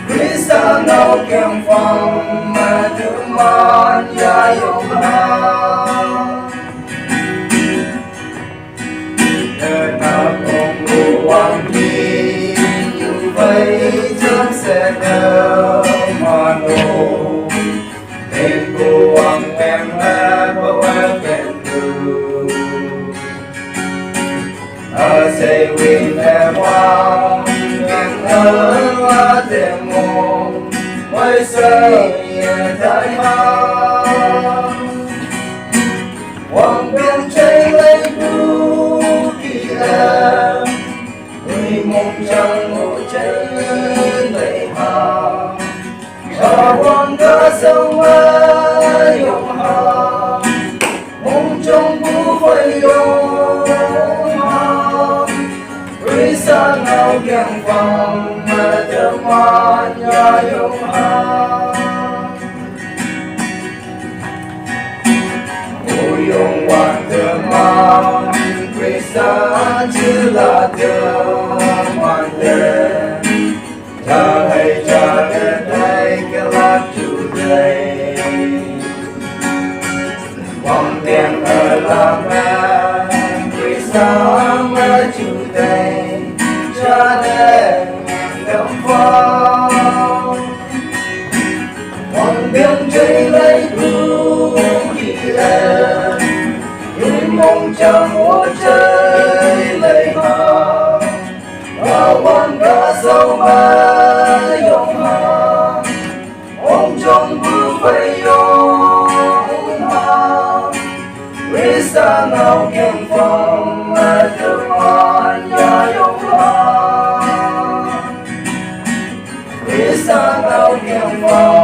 Khrista ngaokeang phangme tuman yayong đời nào cùng buông đi như vậy chắc sẽ đỡ mà nụ thêm buông em bao em kẹt từ say with em hoang em ơi thêm một mới say thái mang hoàng biên cháy lấy bu kỳ em người mong chẳng ngủ cháy lấy hàng và hoàng ca sâu mơ yong hàng mong trong bu phơi yong hàng Khrista ngaokeang phangme tuman yayong Uyong wan tuman Khrista chỉ là tuman lên cha hay cha đến đây cái lát chủ đây vòng tiền ở là mẹ Khrista mẹ chủ đây cha đến đâm vào vòng biên chơi lấy bu kỳ em người mong chẳng muốn chơi lấy hàng và quan cả sâu mơ yong hàng ôm trong bu phơi yong hàng Khrista ngaokeang phangme tuman yayong Khrista ngaokeang phangme